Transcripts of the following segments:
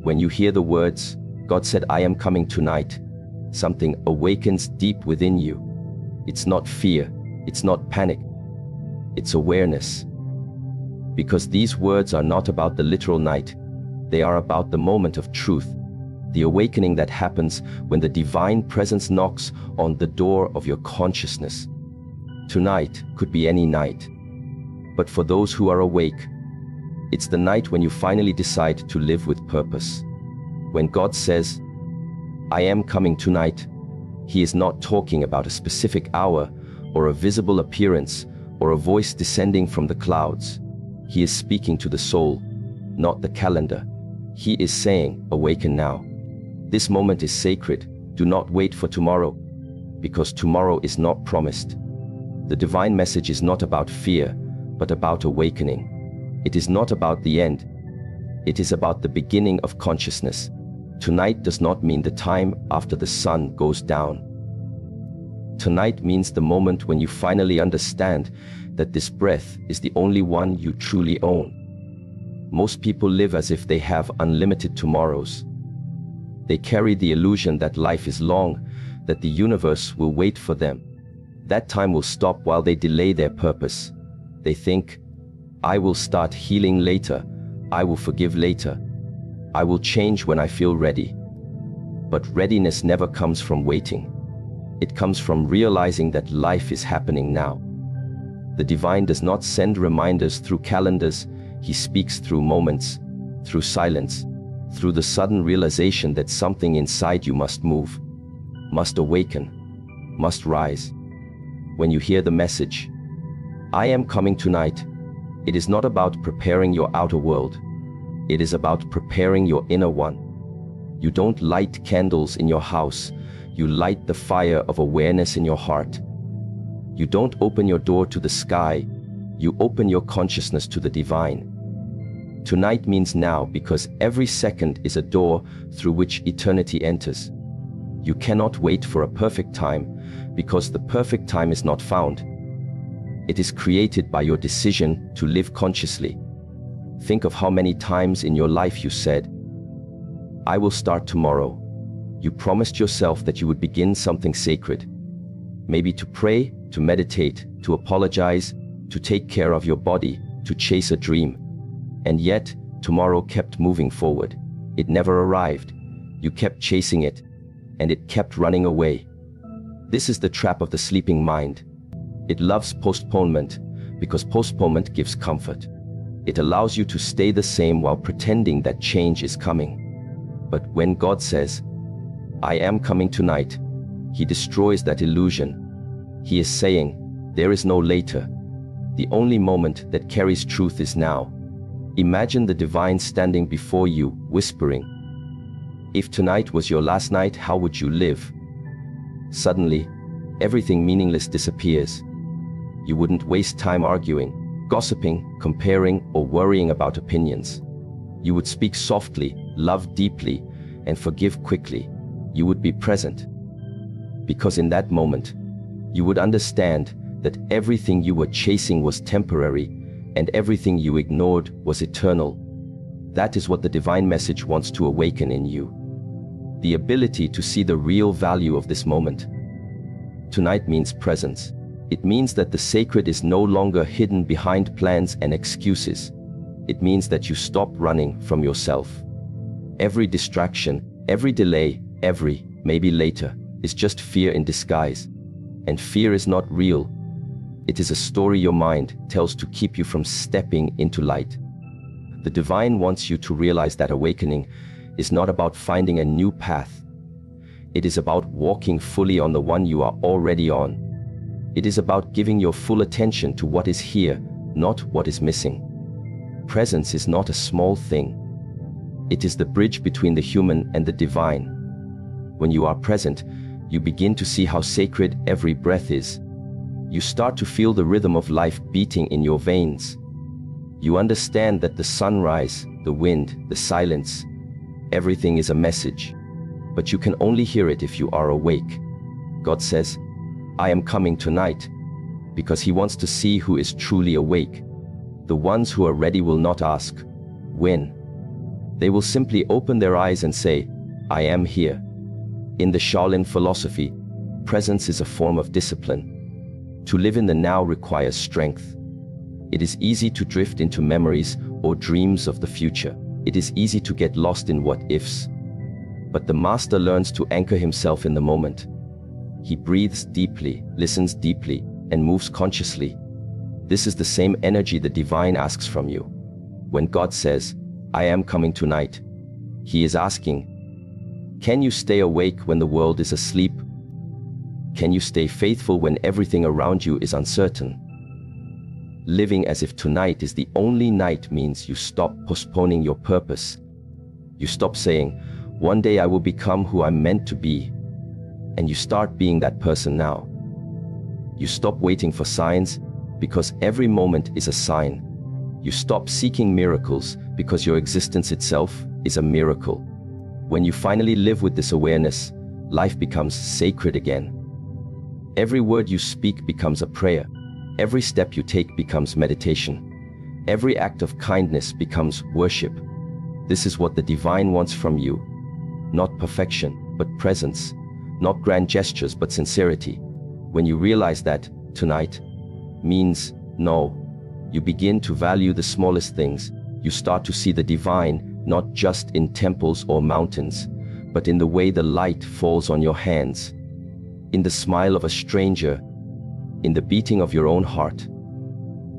When you hear the words, God said, I am coming tonight, something awakens deep within you. It's not fear, it's not panic, it's awareness. Because these words are not about the literal night, they are about the moment of truth, the awakening that happens when the divine presence knocks on the door of your consciousness. Tonight could be any night, but for those who are awake, it's the night when you finally decide to live with purpose. When God says, I am coming tonight, He is not talking about a specific hour or a visible appearance or a voice descending from the clouds. He is speaking to the soul, not the calendar. He is saying, awaken now. This moment is sacred. Do not wait for tomorrow, because tomorrow is not promised. The divine message is not about fear, but about awakening. It is not about the end. It is about the beginning of consciousness. Tonight does not mean the time after the sun goes down. Tonight means the moment when you finally understand that this breath is the only one you truly own. Most people live as if they have unlimited tomorrows. They carry the illusion that life is long, that the universe will wait for them. That time will stop while they delay their purpose. They think, I will start healing later, I will forgive later, I will change when I feel ready. But readiness never comes from waiting. It comes from realizing that life is happening now. The divine does not send reminders through calendars. He speaks through moments, through silence, through the sudden realization that something inside you must move, must awaken, must rise. When you hear the message, I am coming tonight, it is not about preparing your outer world. It is about preparing your inner one. You don't light candles in your house. You light the fire of awareness in your heart. You don't open your door to the sky. You open your consciousness to the divine. Tonight means now, because every second is a door through which eternity enters. You cannot wait for a perfect time, because the perfect time is not found. It is created by your decision to live consciously. Think of how many times in your life you said, I will start tomorrow. You promised yourself that you would begin something sacred. Maybe to pray, to meditate, to apologize, to take care of your body, to chase a dream. And yet, tomorrow kept moving forward. It never arrived. You kept chasing it, and it kept running away. This is the trap of the sleeping mind. It loves postponement, because postponement gives comfort. It allows you to stay the same while pretending that change is coming. But when God says, I am coming tonight, He destroys that illusion. He is saying, there is no later. The only moment that carries truth is now. Imagine the divine standing before you, whispering, if tonight was your last night, how would you live? Suddenly, everything meaningless disappears. You wouldn't waste time arguing, gossiping, comparing, or worrying about opinions. You would speak softly, love deeply, and forgive quickly. You would be present. Because in that moment, you would understand that everything you were chasing was temporary, and everything you ignored was eternal. That is what the divine message wants to awaken in you. The ability to see the real value of this moment. Tonight means presence. It means that the sacred is no longer hidden behind plans and excuses. It means that you stop running from yourself. Every distraction, every delay, every maybe later is just fear in disguise. And fear is not real. It is a story your mind tells to keep you from stepping into light. The divine wants you to realize that awakening is not about finding a new path. It is about walking fully on the one you are already on. It is about giving your full attention to what is here, not what is missing. Presence is not a small thing. It is the bridge between the human and the divine. When you are present, you begin to see how sacred every breath is. You start to feel the rhythm of life beating in your veins. You understand that the sunrise, the wind, the silence, everything is a message. But you can only hear it if you are awake. God says, I am coming tonight, because He wants to see who is truly awake. The ones who are ready will not ask, when? They will simply open their eyes and say, I am here. In the Shaolin philosophy, presence is a form of discipline. To live in the now requires strength. It is easy to drift into memories or dreams of the future. It is easy to get lost in what-ifs. But the master learns to anchor himself in the moment. He breathes deeply, listens deeply, and moves consciously. This is the same energy the divine asks from you. When God says, I am coming tonight, he is asking, can you stay awake when the world is asleep? Can you stay faithful when everything around you is uncertain? Living as if tonight is the only night means you stop postponing your purpose. You stop saying, one day I will become who I'm meant to be. And you start being that person now. You stop waiting for signs because every moment is a sign. You stop seeking miracles because your existence itself is a miracle. When you finally live with this awareness, life becomes sacred again. Every word you speak becomes a prayer. Every step you take becomes meditation. Every act of kindness becomes worship. This is what the divine wants from you. Not perfection, but presence. Not grand gestures, but sincerity. When you realize that tonight means no, you begin to value the smallest things. You start to see the divine, not just in temples or mountains, but in the way the light falls on your hands, in the smile of a stranger, in the beating of your own heart.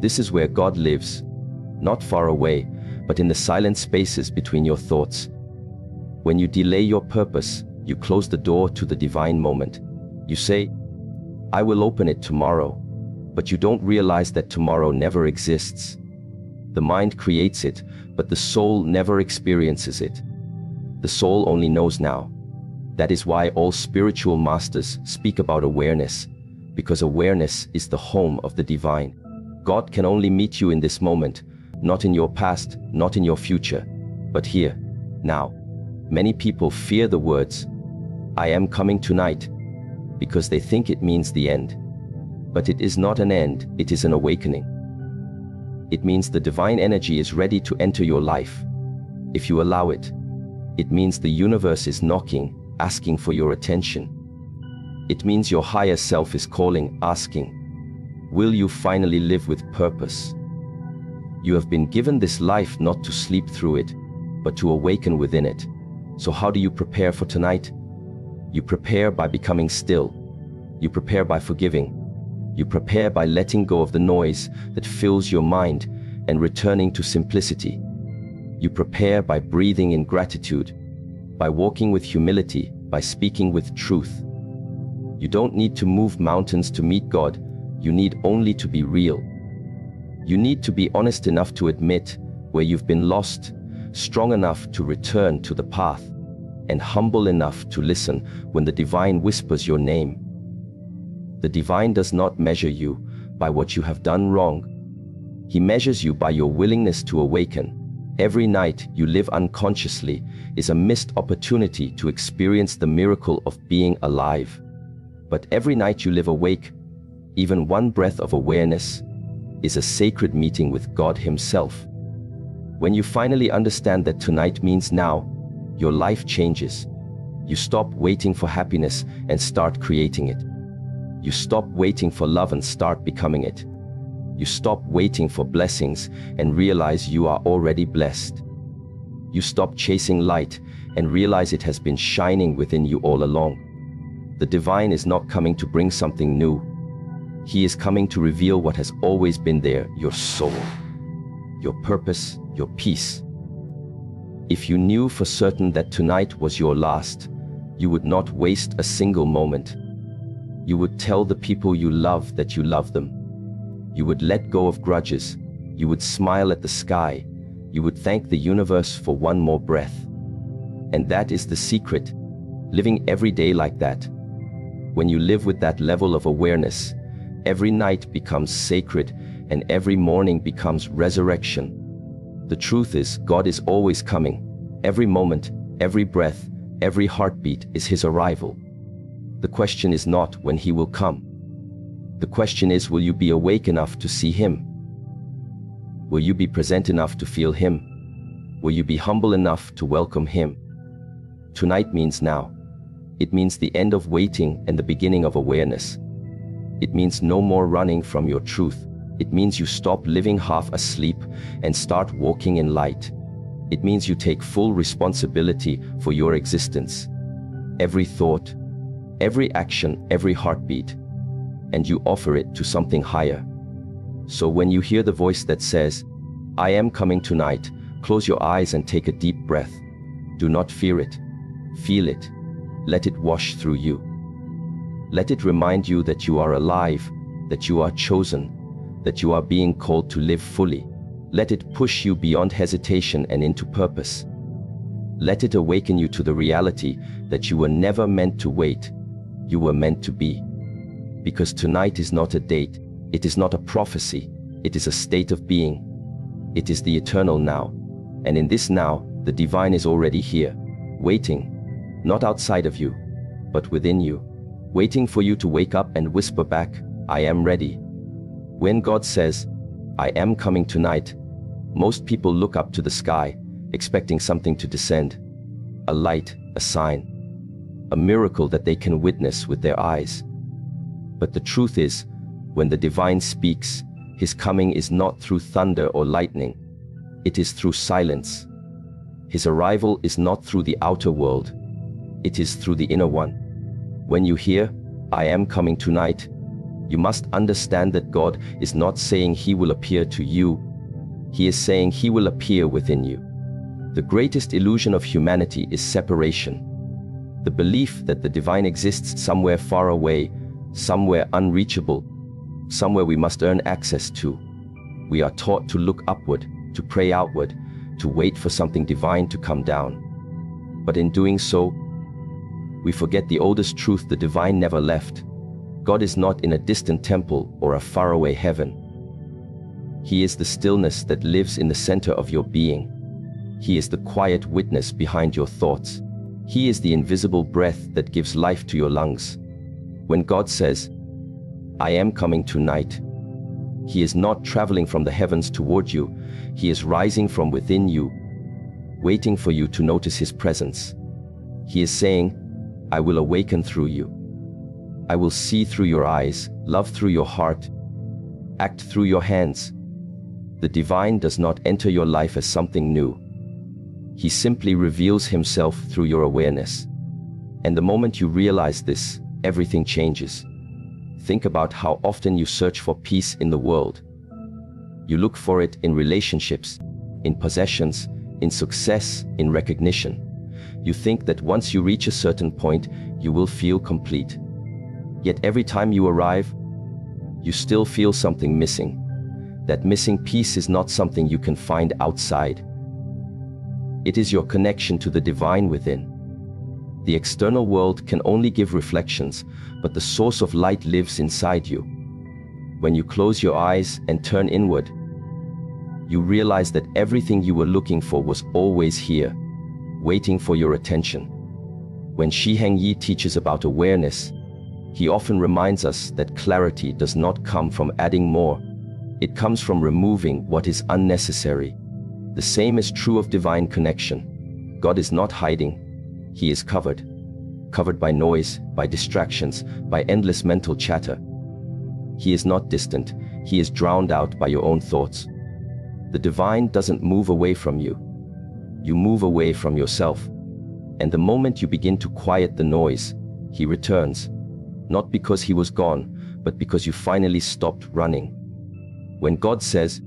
This is where God lives, not far away, but in the silent spaces between your thoughts. When you delay your purpose, you close the door to the divine moment. You say, I will open it tomorrow, but you don't realize that tomorrow never exists. The mind creates it, but the soul never experiences it. The soul only knows now. That is why all spiritual masters speak about awareness, because awareness is the home of the divine. God can only meet you in this moment, not in your past, not in your future, but here, now. Many people fear the words, I am coming tonight, because they think it means the end. But it is not an end, it is an awakening. It means the divine energy is ready to enter your life. If you allow it, it means the universe is knocking, asking for your attention. It means your higher self is calling, asking, will you finally live with purpose? You have been given this life not to sleep through it, but to awaken within it. So how do you prepare for tonight? You prepare by becoming still. You prepare by forgiving. You prepare by letting go of the noise that fills your mind and returning to simplicity. You prepare by breathing in gratitude, by walking with humility, by speaking with truth. You don't need to move mountains to meet God. You need only to be real. You need to be honest enough to admit where you've been lost, strong enough to return to the path, and humble enough to listen when the divine whispers your name. The divine does not measure you by what you have done wrong. He measures you by your willingness to awaken. Every night you live unconsciously is a missed opportunity to experience the miracle of being alive. But every night you live awake, even one breath of awareness, is a sacred meeting with God Himself. When you finally understand that tonight means now, your life changes. You stop waiting for happiness and start creating it. You stop waiting for love and start becoming it. You stop waiting for blessings and realize you are already blessed. You stop chasing light and realize it has been shining within you all along. The divine is not coming to bring something new. He is coming to reveal what has always been there, your soul, your purpose, your peace. If you knew for certain that tonight was your last, you would not waste a single moment. You would tell the people you love that you love them. You would let go of grudges. You would smile at the sky. You would thank the universe for one more breath. And that is the secret, living every day like that. When you live with that level of awareness, every night becomes sacred and every morning becomes resurrection. The truth is, God is always coming. Every moment, every breath, every heartbeat is His arrival. The question is not when He will come. The question is, will you be awake enough to see Him? Will you be present enough to feel Him? Will you be humble enough to welcome him? Tonight means now. It means the end of waiting and the beginning of awareness. It means no more running from your truth. It means you stop living half asleep and start walking in light. It means you take full responsibility for your existence. Every thought, every action, every heartbeat, and you offer it to something higher. So when you hear the voice that says, "I am coming tonight," close your eyes and take a deep breath. Do not fear it. Feel it. Let it wash through you. Let it remind you that you are alive, that you are chosen, that you are being called to live fully. Let it push you beyond hesitation and into purpose. Let it awaken you to the reality that you were never meant to wait. You were meant to be. Because tonight is not a date. It is not a prophecy. It is a state of being. It is the eternal now. And in this now, the divine is already here, waiting, not outside of you, but within you, waiting for you to wake up and whisper back, "I am ready." When God says, "I am coming tonight," most people look up to the sky, expecting something to descend, a light, a sign, a miracle that they can witness with their eyes. But the truth is, when the divine speaks, his coming is not through thunder or lightning. It is through silence. His arrival is not through the outer world. It is through the inner one. When you hear, "I am coming tonight," you must understand that God is not saying he will appear to you. He is saying he will appear within you. The greatest illusion of humanity is separation. The belief that the divine exists somewhere far away, somewhere unreachable, somewhere we must earn access to. We are taught to look upward, to pray outward, to wait for something divine to come down. But in doing so, we forget the oldest truth the divine never left. God is not in a distant temple or a faraway heaven. He is the stillness that lives in the center of your being. He is the quiet witness behind your thoughts. He is the invisible breath that gives life to your lungs. When God says, "I am coming tonight," he is not traveling from the heavens toward you. He is rising from within you, waiting for you to notice his presence. He is saying, "I will awaken through you. I will see through your eyes, love through your heart, act through your hands." The divine does not enter your life as something new. He simply reveals himself through your awareness. And the moment you realize this, everything changes. Think about how often you search for peace in the world. You look for it in relationships, in possessions, in success, in recognition. You think that once you reach a certain point, you will feel complete. Yet every time you arrive, you still feel something missing. That missing piece is not something you can find outside. It is your connection to the divine within. The external world can only give reflections, but the source of light lives inside you. When you close your eyes and turn inward, you realize that everything you were looking for was always here, waiting for your attention. When Shi Heng Yi teaches about awareness, he often reminds us that clarity does not come from adding more. It comes from removing what is unnecessary. The same is true of divine connection. God is not hiding. He is covered. Covered by noise, by distractions, by endless mental chatter. He is not distant. He is drowned out by your own thoughts. The divine doesn't move away from you. You move away from yourself. And the moment you begin to quiet the noise, he returns. Not because he was gone, but because you finally stopped running. When God says,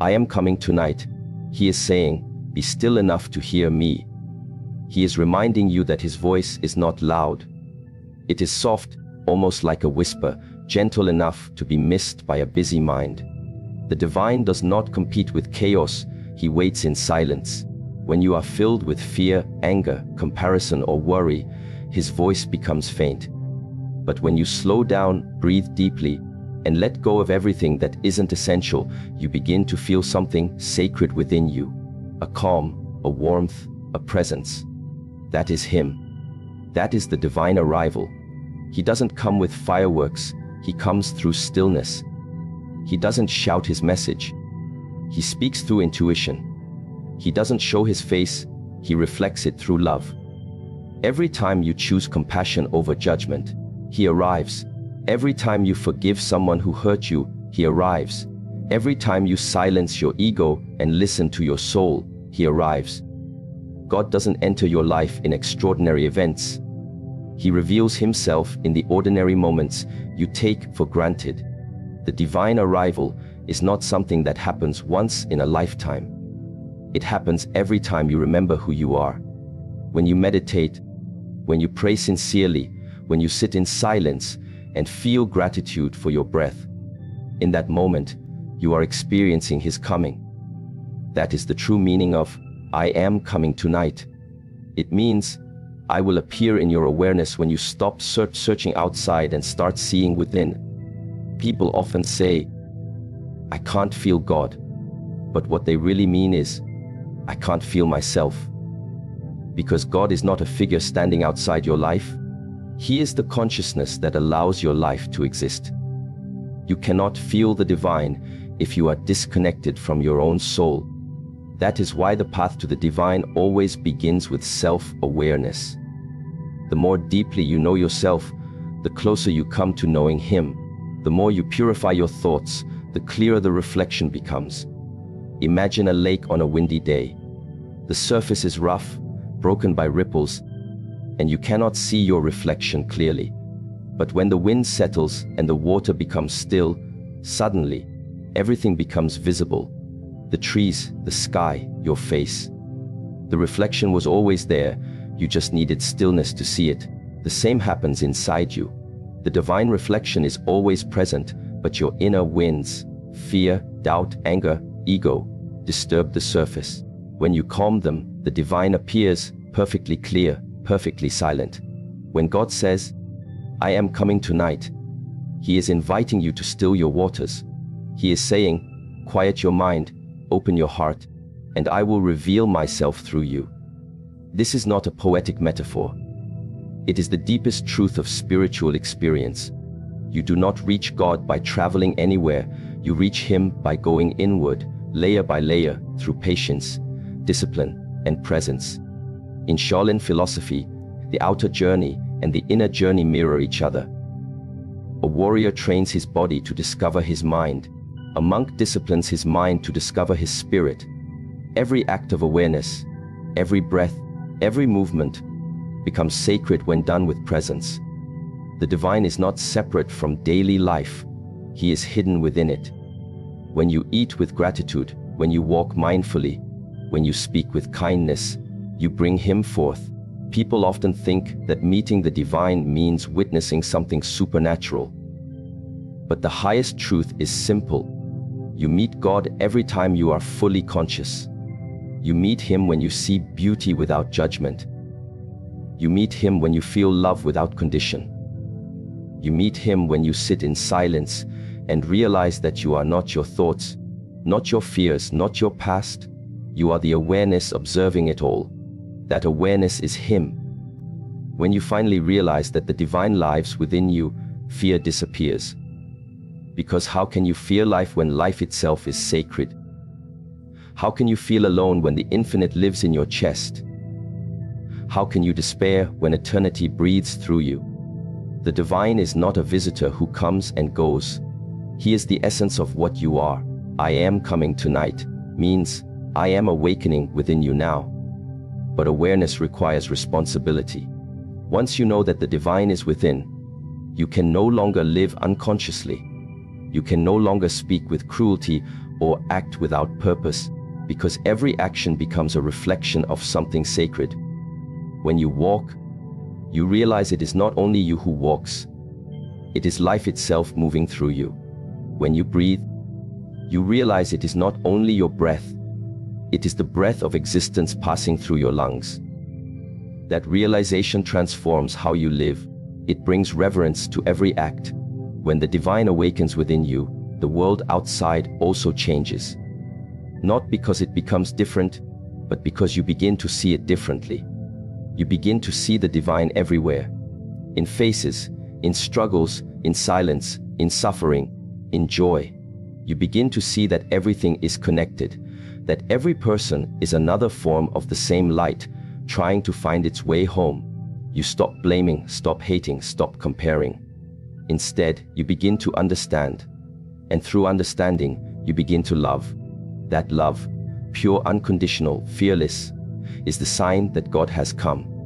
"I am coming tonight," he is saying, "Be still enough to hear me." He is reminding you that his voice is not loud. It is soft, almost like a whisper, gentle enough to be missed by a busy mind. The divine does not compete with chaos. He waits in silence. When you are filled with fear, anger, comparison, or worry, his voice becomes faint. But when you slow down, breathe deeply, and let go of everything that isn't essential, you begin to feel something sacred within you. A calm, a warmth, a presence. That is him. That is the divine arrival. He doesn't come with fireworks. He comes through stillness. He doesn't shout his message. He speaks through intuition. He doesn't show his face, he reflects it through love. Every time you choose compassion over judgment, he arrives. Every time you forgive someone who hurt you, he arrives. Every time you silence your ego and listen to your soul, he arrives. God doesn't enter your life in extraordinary events. He reveals himself in the ordinary moments you take for granted. The divine arrival is not something that happens once in a lifetime. It happens every time you remember who you are. When you meditate, when you pray sincerely, when you sit in silence and feel gratitude for your breath. In that moment, you are experiencing his coming. That is the true meaning of I am coming tonight. It means I will appear in your awareness when you stop searching outside and start seeing within. People often say, I can't feel God. But what they really mean is, I can't feel myself. Because God is not a figure standing outside your life. He is the consciousness that allows your life to exist. You cannot feel the divine if you are disconnected from your own soul. That is why the path to the divine always begins with self-awareness. The more deeply you know yourself, the closer you come to knowing him. The more you purify your thoughts, the clearer the reflection becomes. Imagine a lake on a windy day. The surface is rough, broken by ripples, and you cannot see your reflection clearly. But when the wind settles and the water becomes still, suddenly, everything becomes visible. The trees, the sky, your face. The reflection was always there, you just needed stillness to see it. The same happens inside you. The divine reflection is always present, but your inner winds, fear, doubt, anger, ego, disturb the surface. When you calm them, the divine appears, perfectly clear, perfectly silent. When God says, I am coming tonight, he is inviting you to still your waters. He is saying, quiet your mind, open your heart, and I will reveal myself through you. This is not a poetic metaphor. It is the deepest truth of spiritual experience. You do not reach God by traveling anywhere. You reach him by going inward, layer by layer, through patience, discipline, and presence. In Shaolin philosophy, the outer journey and the inner journey mirror each other. A warrior trains his body to discover his mind. A monk disciplines his mind to discover his spirit. Every act of awareness, every breath, every movement becomes sacred when done with presence. The divine is not separate from daily life. He is hidden within it. When you eat with gratitude, when you walk mindfully, when you speak with kindness, you bring him forth. People often think that meeting the divine means witnessing something supernatural. But the highest truth is simple. You meet God every time you are fully conscious. You meet him when you see beauty without judgment. You meet him when you feel love without condition. You meet him when you sit in silence and realize that you are not your thoughts, not your fears, not your past. You are the awareness observing it all. That awareness is him. When you finally realize that the divine lives within you, fear disappears. Because how can you fear life when life itself is sacred? How can you feel alone when the infinite lives in your chest? How can you despair when eternity breathes through you? The divine is not a visitor who comes and goes. He is the essence of what you are. I am coming tonight means I am awakening within you now. But awareness requires responsibility. Once you know that the divine is within, you can no longer live unconsciously. You can no longer speak with cruelty or act without purpose, because every action becomes a reflection of something sacred. When you walk, you realize it is not only you who walks, it is life itself moving through you. When you breathe, you realize it is not only your breath, it is the breath of existence passing through your lungs. That realization transforms how you live. It brings reverence to every act. When the divine awakens within you, the world outside also changes. Not because it becomes different, but because you begin to see it differently. You begin to see the divine everywhere. In faces, in struggles, in silence, in suffering, in joy. You begin to see that everything is connected, that every person is another form of the same light, trying to find its way home. You stop blaming, stop hating, stop comparing. Instead, you begin to understand. And through understanding, you begin to love. That love, pure, unconditional, fearless, is the sign that God has come.